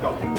Go.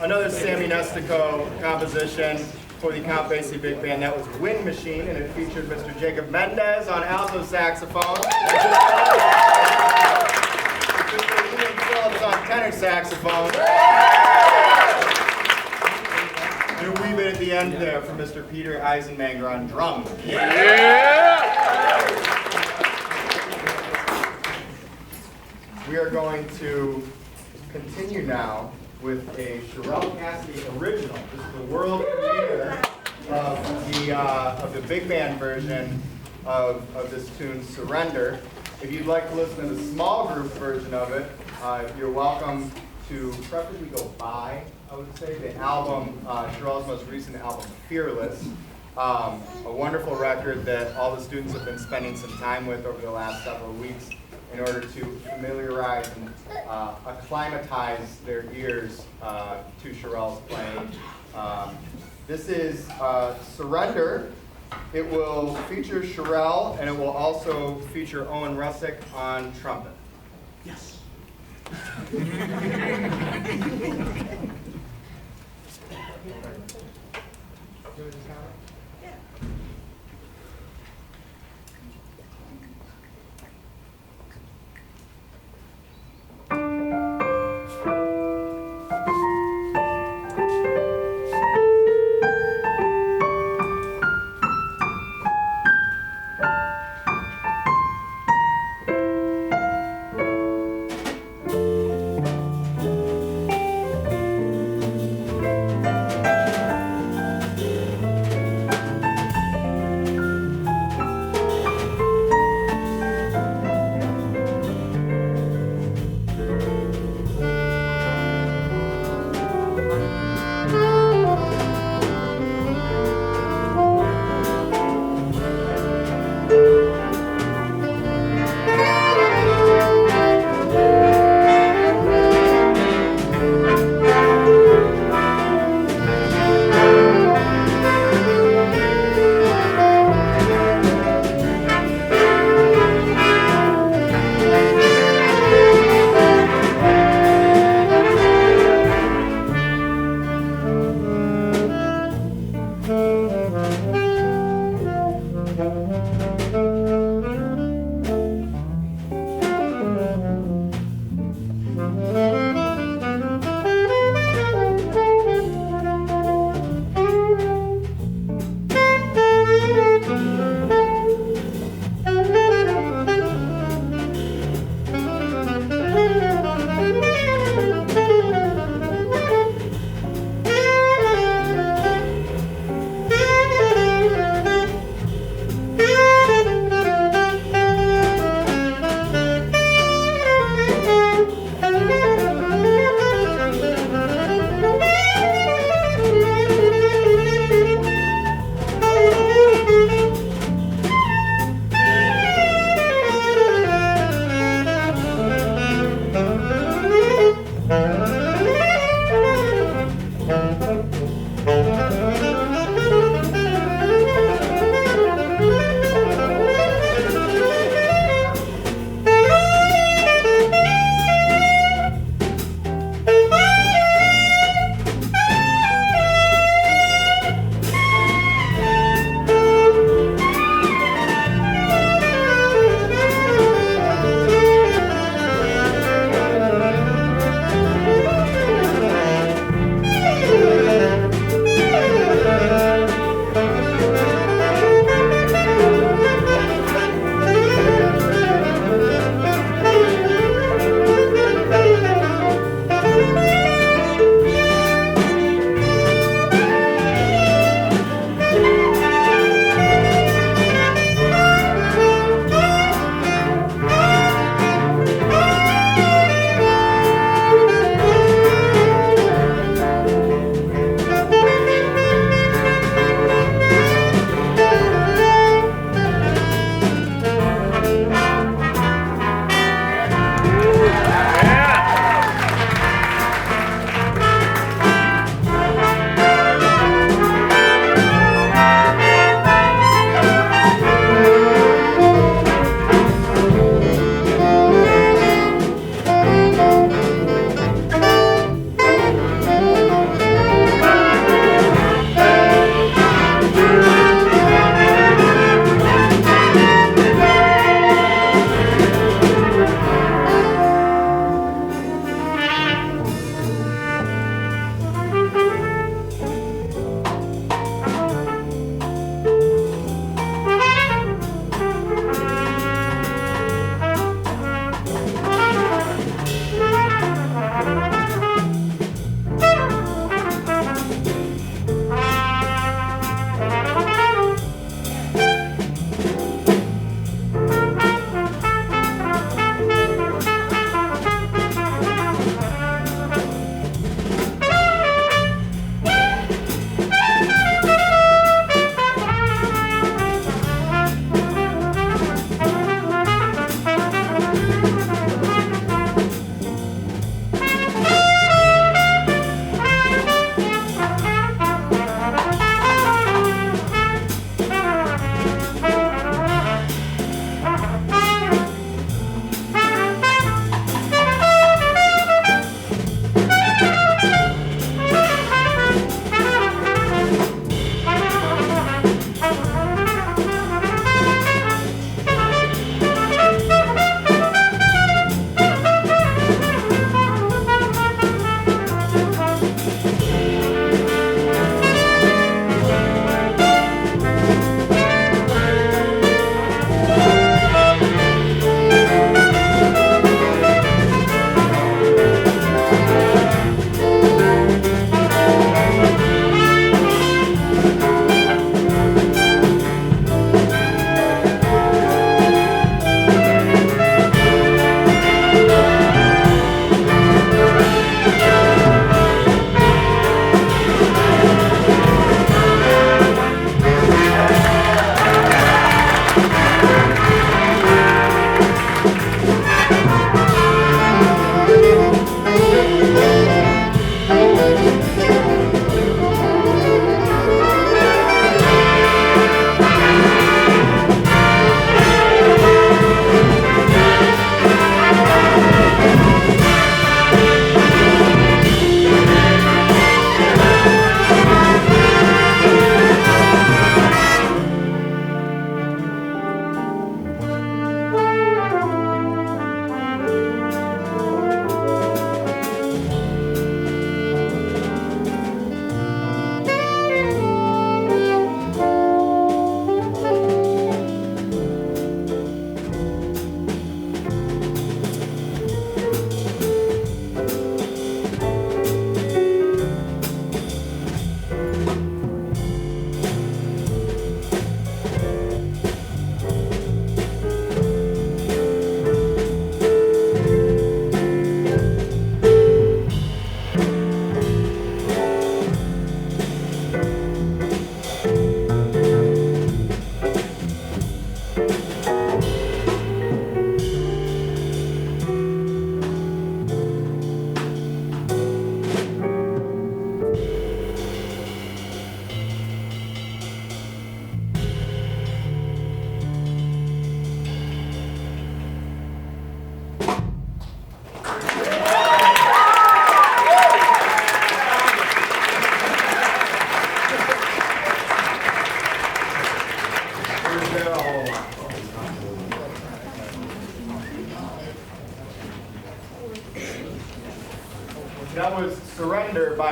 another Sammy Nestico composition. for the Count Basie Big Band. That was Wind Machine, and it featured Mr. Jacob Mendez on alto saxophone. Mr. Ian Phillips on tenor saxophone. And a wee bit at the end there from Mr. Peter Eisenmanger on drums. We are going to continue now with a Sharel Cassity original. This is the world premiere of the big band version of this tune, Surrender. If you'd like to listen to the small group version of it, you're welcome to preferably go buy, I would say, the album, Sharel's most recent album, Fearless. A wonderful record that all the students have been spending some time with over the last several weeks in order to familiarize and acclimatize their ears to Sharel's playing. This is Surrender. It will feature Sharel, and it will also feature Owen Russick on trumpet. Yes.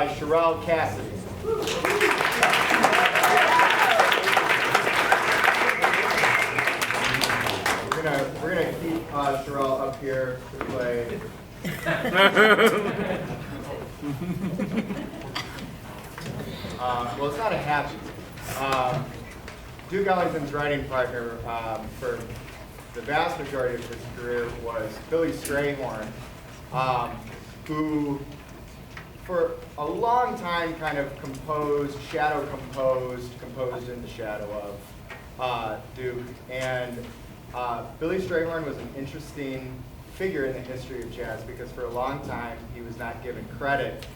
by Sharel Cassity. We're gonna keep Sharel up here to play. Well, it's not a happy. Duke Ellington's writing partner for the vast majority of his career was Billy Strayhorn, who for a long time kind of composed in the shadow of Duke. And Billy Strayhorn was an interesting figure in the history of jazz because for a long time he was not given credit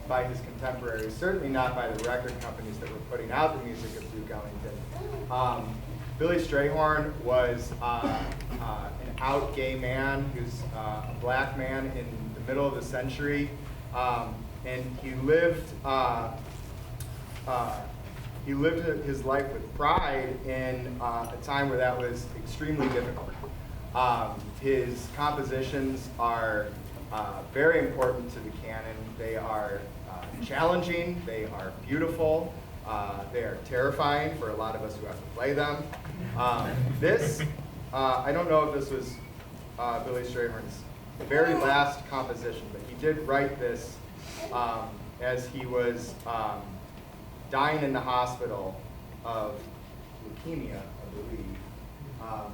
by his contemporaries, certainly not by the record companies that were putting out the music of Duke Ellington. Billy Strayhorn was an out gay man who's a black man in the middle of the century, and he lived his life with pride in a time where that was extremely difficult. His compositions are very important to the canon. They are challenging, they are beautiful, they are terrifying for a lot of us who have to play them. I don't know if this was Billy Strayhorn's very last composition, but he did write this as he was dying in the hospital of leukemia, I believe. I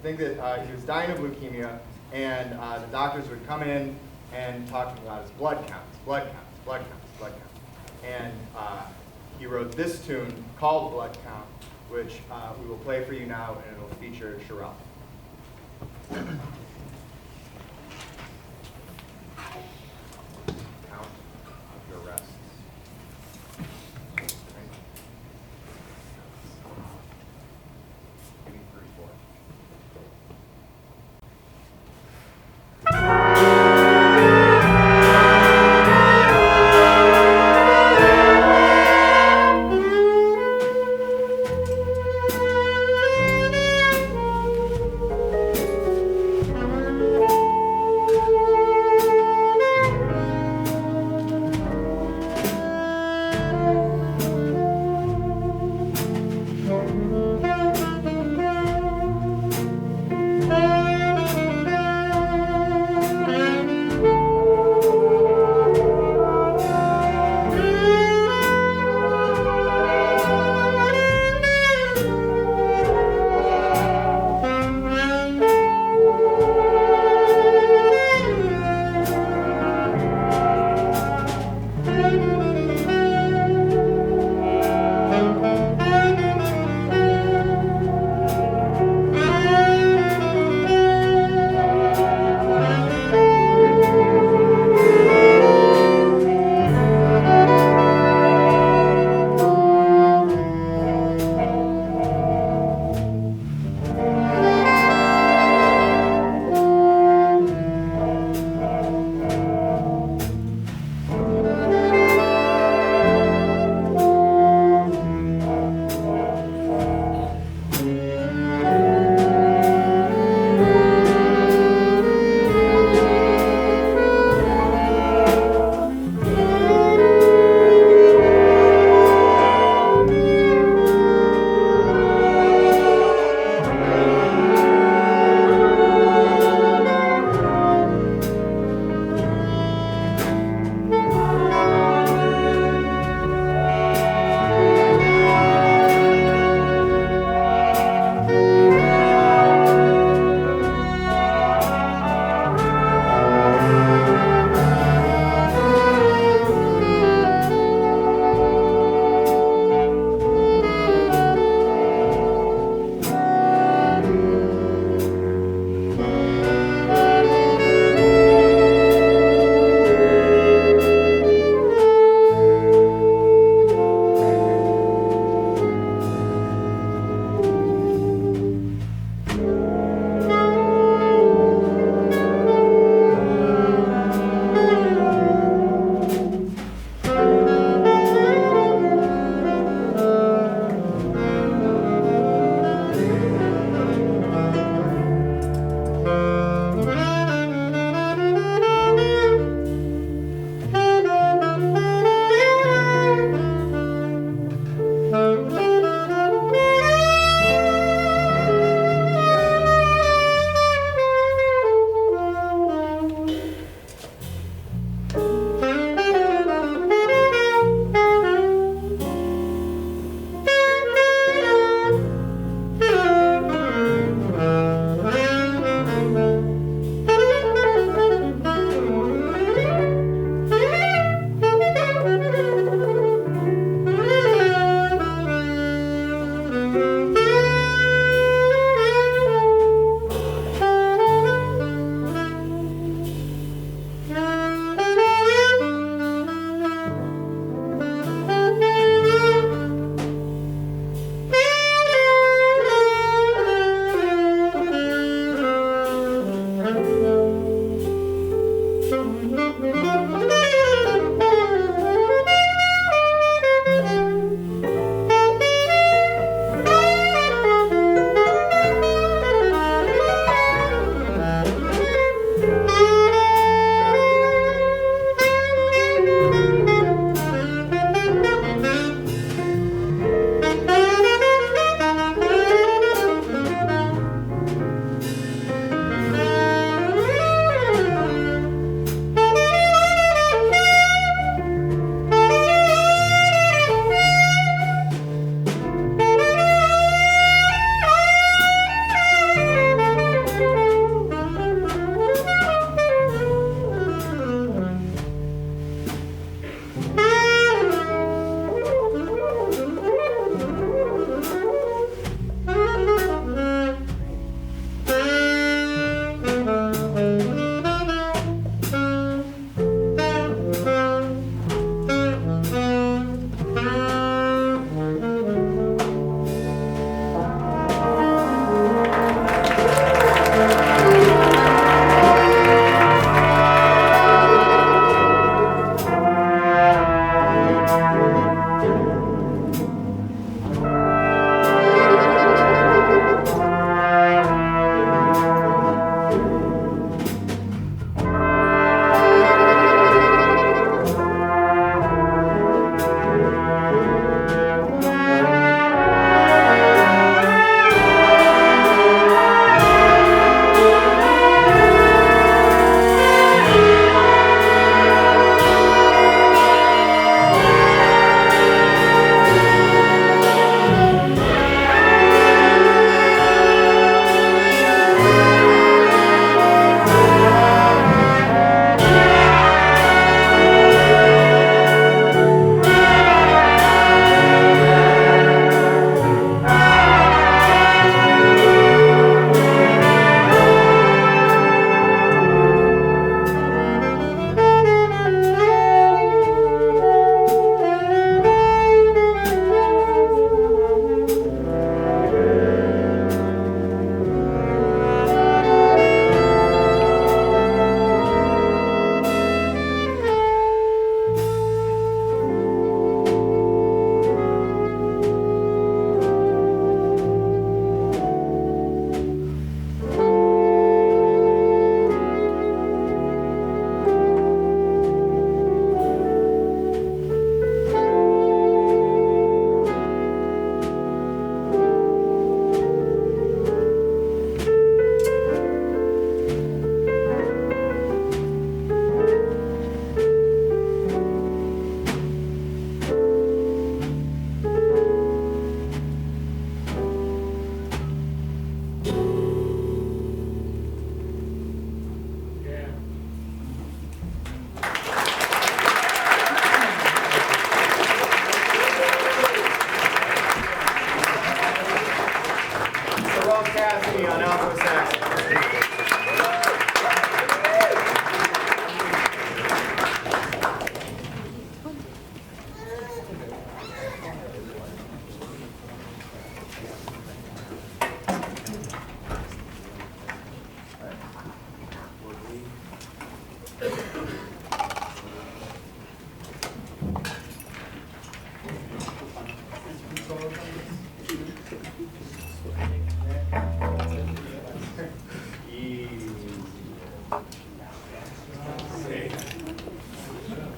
think that he was dying of leukemia, and the doctors would come in and talk to him about his blood counts, blood counts, blood counts, blood counts. And he wrote this tune called Blood Count, which we will play for you now, and it'll feature Sharel. Count your rests. Give me 3, 4.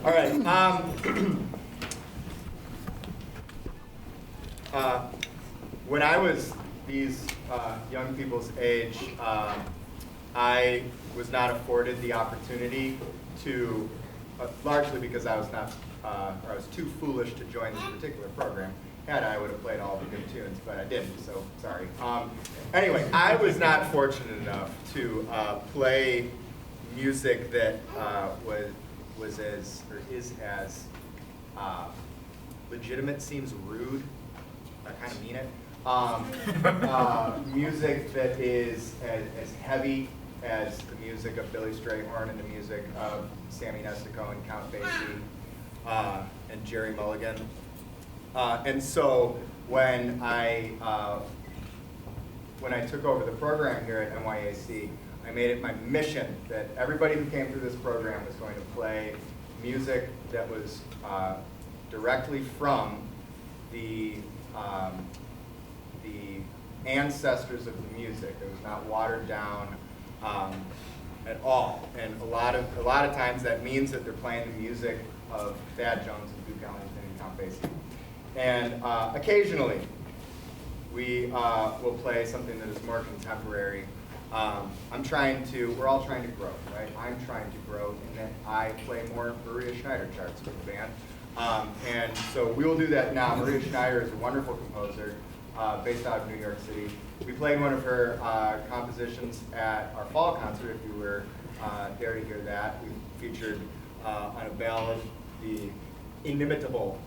All right. When I was these young people's age, I was not afforded the opportunity to, largely because I was not, or I was too foolish to join this particular program. Had I would have played all the good tunes, but I didn't, so sorry. Anyway, I was not fortunate enough to play music that was as, or is as legitimate, seems rude, I kind of mean it. Music that is as heavy as the music of Billy Strayhorn and the music of Sammy Nestico and Count Basie and Jerry Mulligan. And so when I took over the program here at MYAC, I made it my mission that everybody who came through this program was going to play music that was directly from the ancestors of the music. It was not watered down at all. And a lot of times that means that they're playing the music of Thad Jones and Duke Ellington and Count Basie. And occasionally we will play something that is more contemporary. We're all trying to grow, right? I'm trying to grow in that I play more Maria Schneider charts with the band. And so we will do that now. Maria Schneider is a wonderful composer based out of New York City. We played one of her compositions at our fall concert, if you were there to hear that. We featured on a ballad the inimitable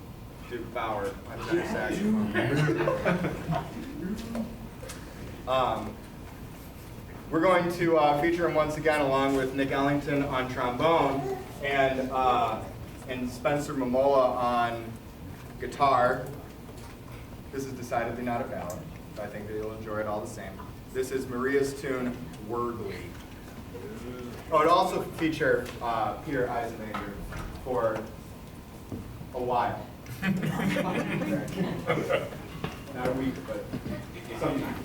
Duke Bauer on tenor saxophone. We're going to feature him once again along with Nick Ellington on trombone and Spencer Momola on guitar. This is decidedly not a ballad, but I think that you'll enjoy it all the same. This is Maria's tune, Wyrgly. Oh, it'll also feature Peter Eisenmanger for a while. Not a week, but sometime.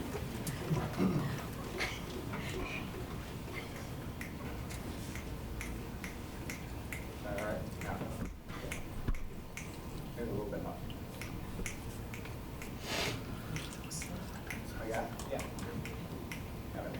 All right. Now, maybe a little bit up. Oh, yeah? Yeah. Got it.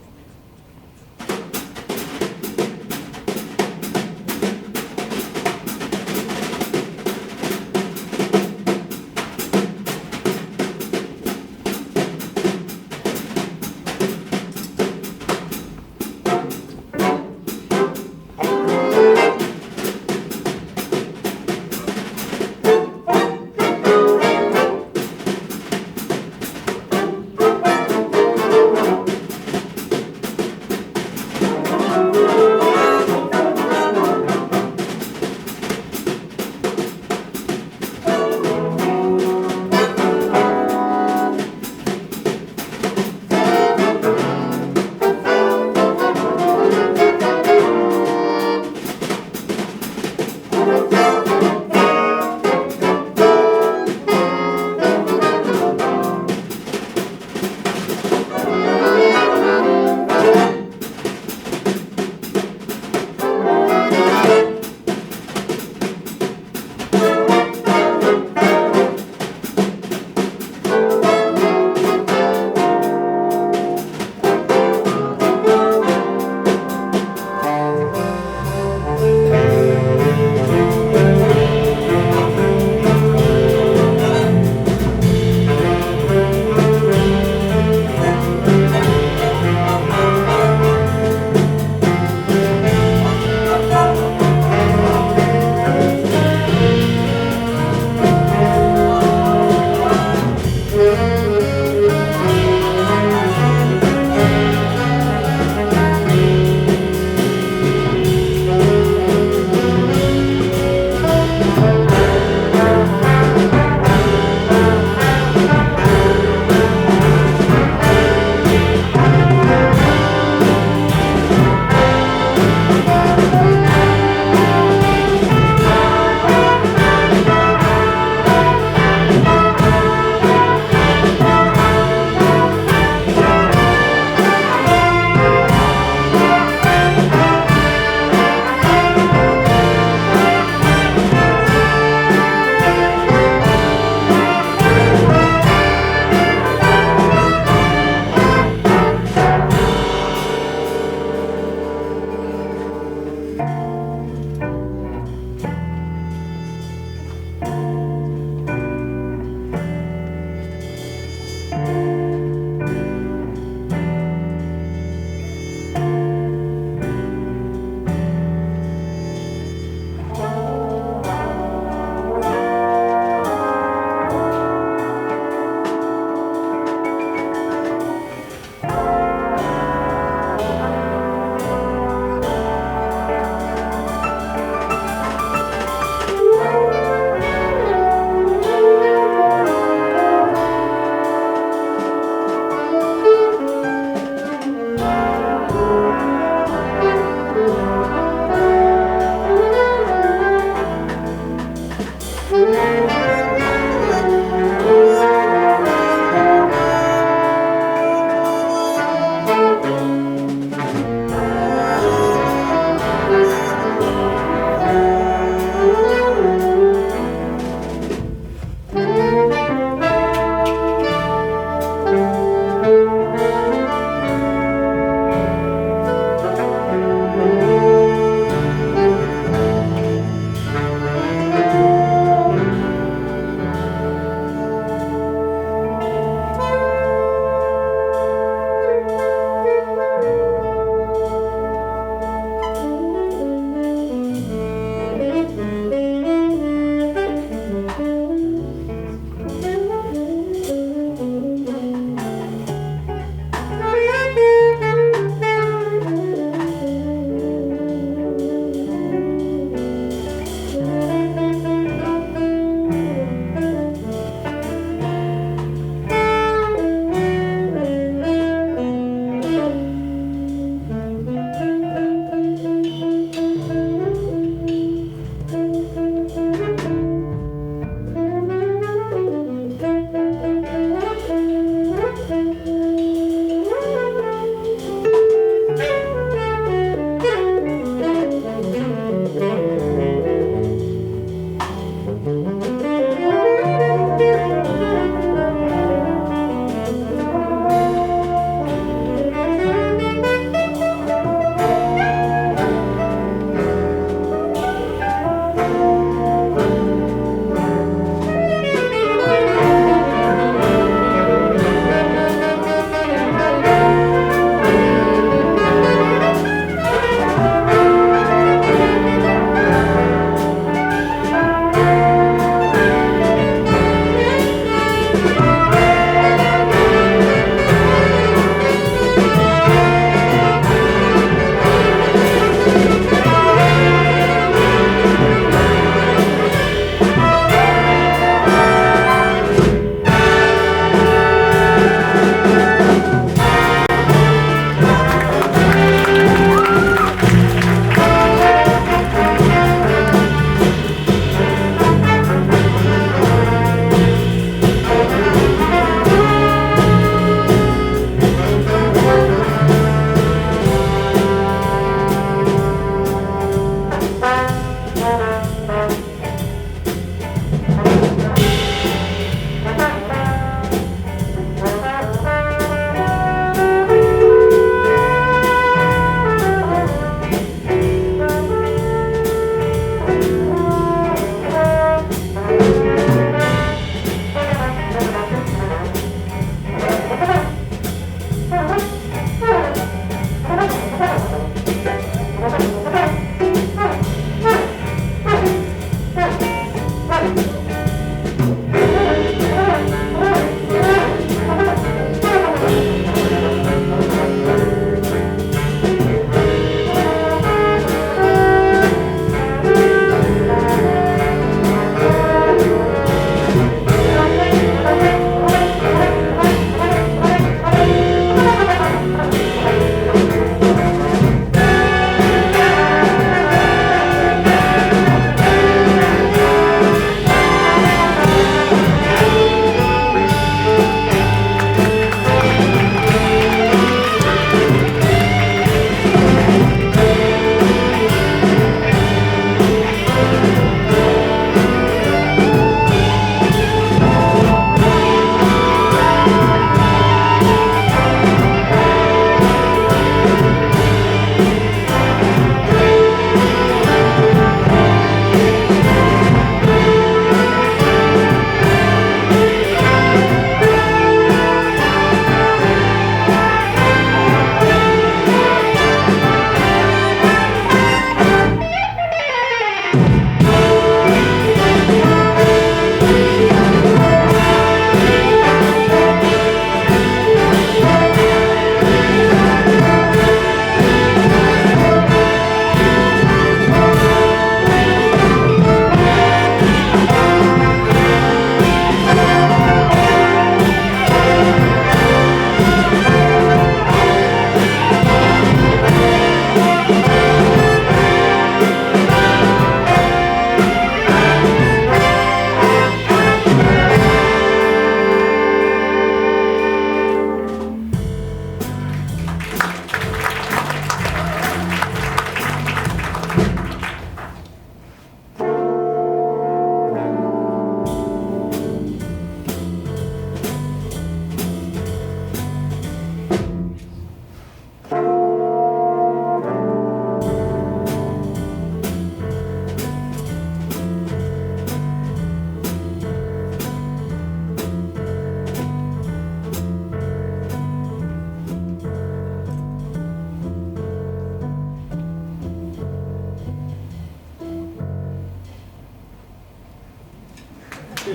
I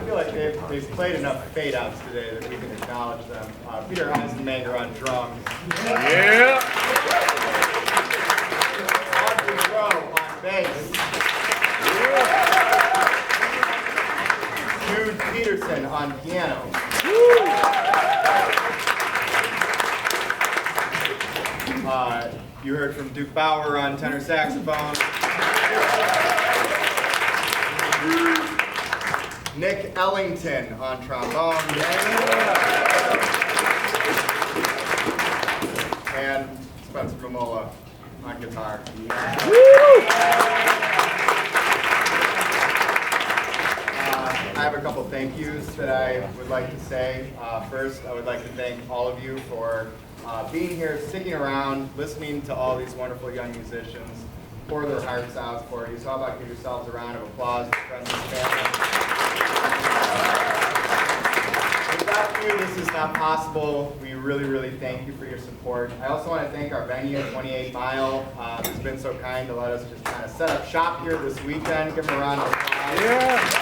feel like they've played enough fade-outs today that we can acknowledge them. Peter Eisenmanger on drums. Yeah. Audrey Rowe on bass. Jude Peterson on piano. You heard from Duke Bauer on tenor saxophone. Nick Ellington on trombone. And Spencer Momola on guitar. I have a couple thank yous that I would like to say. First, I would like to thank all of you for being here, sticking around, listening to all these wonderful young musicians pour their hearts out for you. So how about give yourselves a round of applause, friends and family. Without you, this is not possible. We really, really thank you for your support. I also want to thank our venue, 28 Mile, who's been so kind to let us just kind of set up shop here this weekend. Give them a round of applause. Yeah.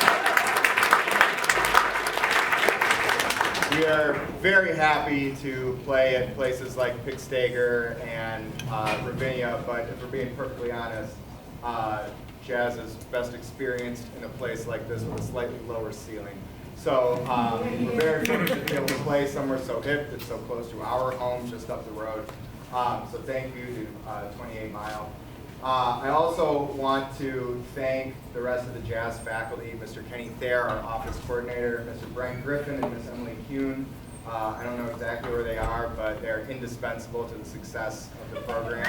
We are very happy to play at places like Pigstager and Ravinia, but if we're being perfectly honest, jazz is best experienced in a place like this with a slightly lower ceiling. So we're very fortunate to be able to play somewhere so hip that's so close to our home, just up the road. So thank you to 28 Mile. I also want to thank the rest of the jazz faculty, Mr. Kenny Thayer, our office coordinator, Mr. Brent Griffin, and Ms. Emily Kuhn. I don't know exactly where they are, but they're indispensable to the success of the program.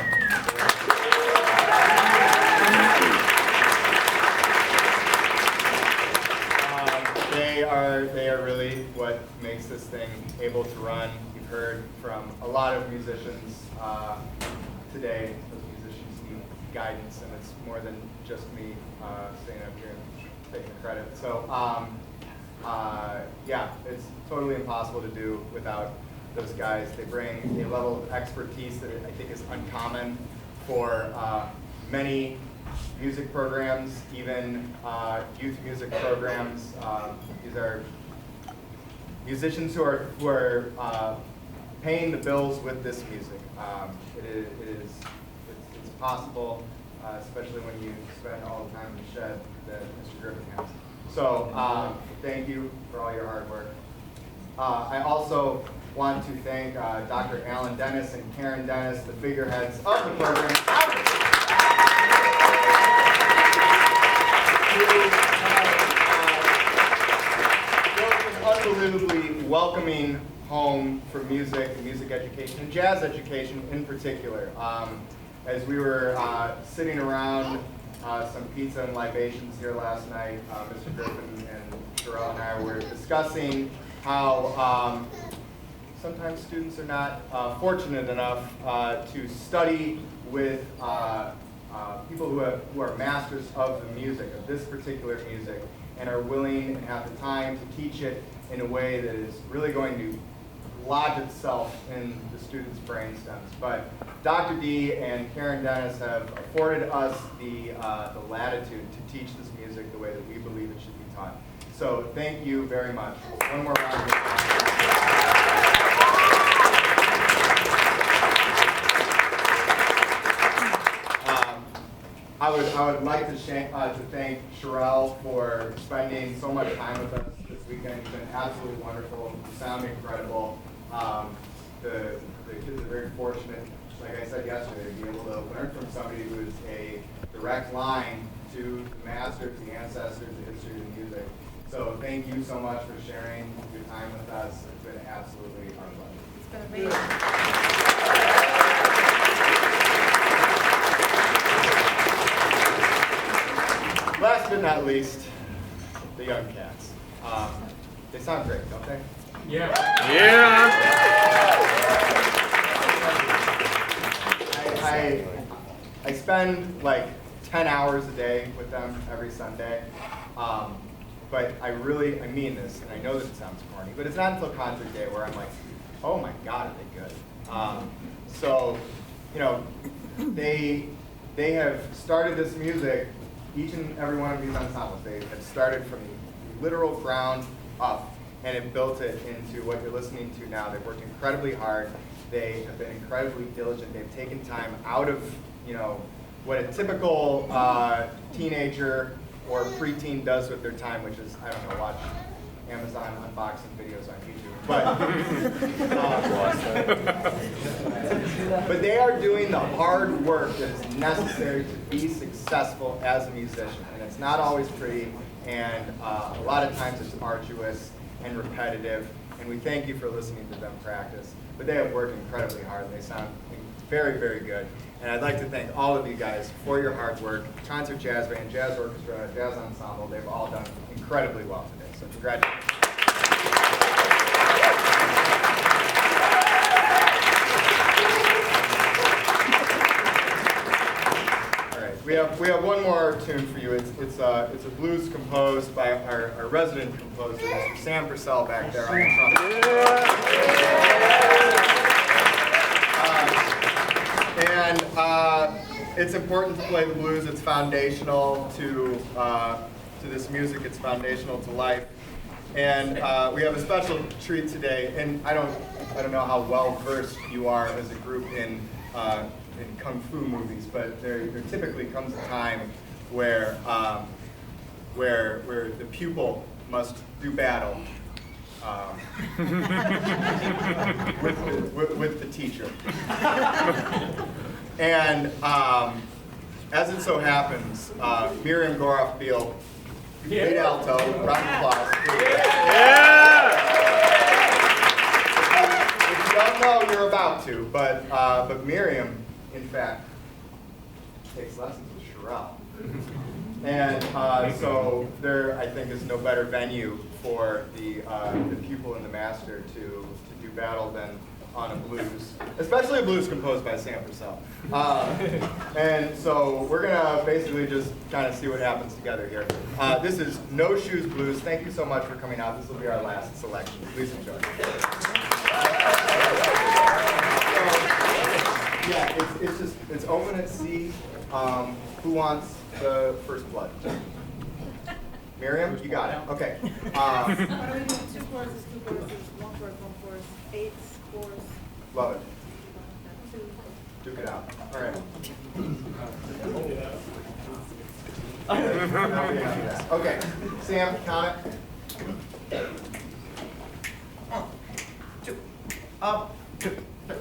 They are really what makes this thing able to run. You've heard from a lot of musicians today. Those musicians need guidance, and it's more than just me staying up here and taking the credit. So yeah, it's totally impossible to do without those guys. They bring a level of expertise that I think is uncommon for many music programs, even youth music programs. These are musicians who are paying the bills with this music. It's possible, especially when you spend all the time in the shed that Mr. Griffin has. So thank you for all your hard work. I also want to thank Dr. Alan Dennis and Karen Dennis, the figureheads of the program. Built an unbelievably welcoming home for music and music education, and jazz education in particular. As we were sitting around some pizza and libations here last night, Mr. Griffin and Sharel and I were discussing how sometimes students are not fortunate enough to study with people who are masters of the music, of this particular music, and are willing and have the time to teach it in a way that is really going to lodge itself in the students' brainstems. But Dr. D and Karen Dennis have afforded us the latitude to teach this music the way that we believe it should be taught. So thank you very much. One more round of applause. I would like to thank Sharel for spending so much time with us this weekend. It's been absolutely wonderful. You sound incredible. The kids are very fortunate, like I said yesterday, to be able to learn from somebody who is a direct line to the masters, the ancestors, the history of the music. So thank you so much for sharing your time with us. It's been absolutely our pleasure. It's been amazing. Last but not least, the young cats. They sound great, don't they? Yeah. Yeah. I spend like 10 hours a day with them every Sunday. But I mean this, and I know that it sounds corny, but it's not until concert day where I'm like, oh my God, are they good. So, you know, they have started this music, each and every one of these ensembles, they have started from the literal ground up and have built it into what you're listening to now. They've worked incredibly hard. They have been incredibly diligent. They've taken time out of, you know, what a typical teenager or preteen does with their time, which is, I don't know, watch Amazon unboxing videos on YouTube. But they are doing the hard work that is necessary to be successful as a musician. And it's not always pretty, and a lot of times it's arduous and repetitive. And we thank you for listening to them practice. But they have worked incredibly hard, and they sound very, very good. And I'd like to thank all of you guys for your hard work. Concert Jazz Band, Jazz Orchestra, Jazz Ensemble, they've all done incredibly well today. So congratulations. All right, we have one more tune for you. It's a blues composed by our resident composer, Mr. Sam Persell, back there on the trumpet. It's important to play the blues. It's foundational to this music. It's foundational to life. And we have a special treat today. And I don't know how well versed you are as a group in kung fu movies, but there typically comes a time where the pupil must do battle with the teacher. And as it so happens, Miriam Goroff-Beal, lead alto, round of applause. Yeah! If you don't know, you're about to, but Miriam, in fact, takes lessons with Sharel. And so there, I think, is no better venue for the pupil and the master to do battle than on a blues, especially a blues composed by Sam Persell. And so we're gonna basically just kind of see what happens together here. This is No Shoes Blues. Thank you so much for coming out. This will be our last selection. Please enjoy. Yeah, it's open at C. Who wants the first blood? Miriam, you got it. Okay. What do we do? Two choruses, one chorus, 8 scores. Love it. Duke it out. All right. Okay. Sam, count it. 1, 2, up, 2, 3.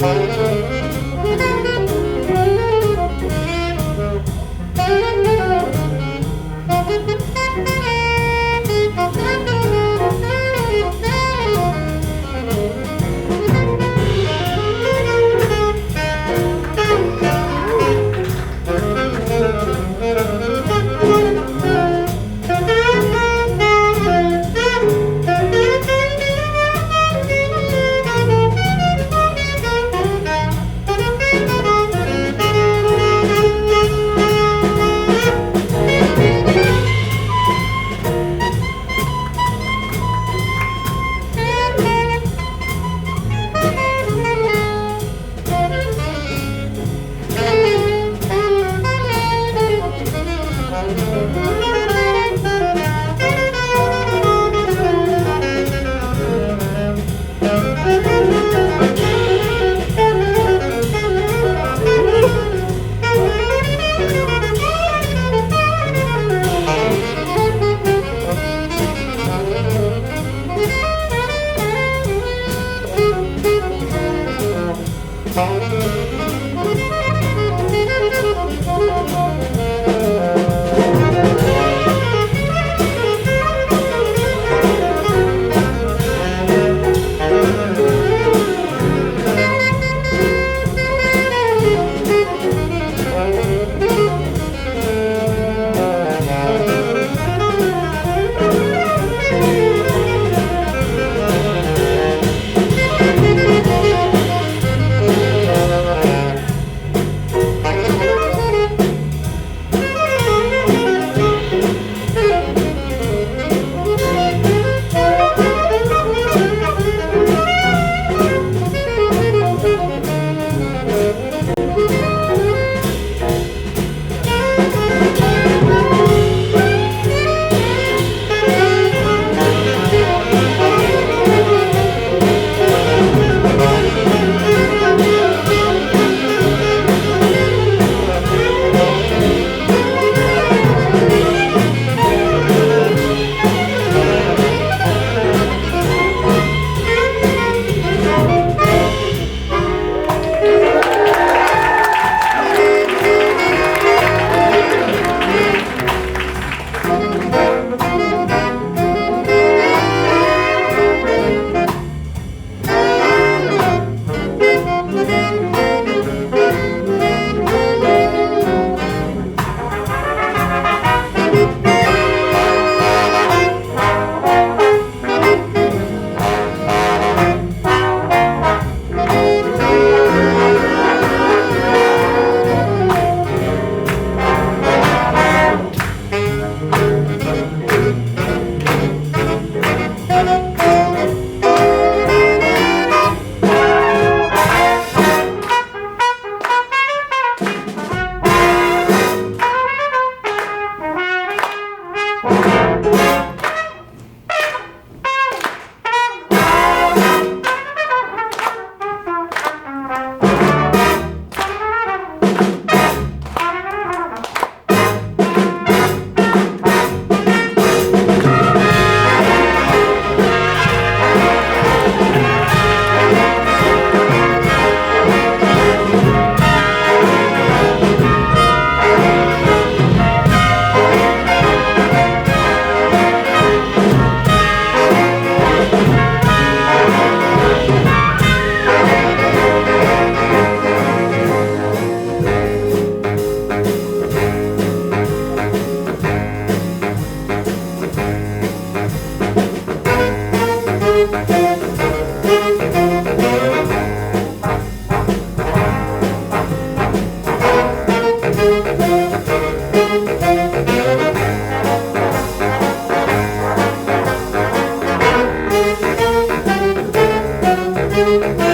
Thank you.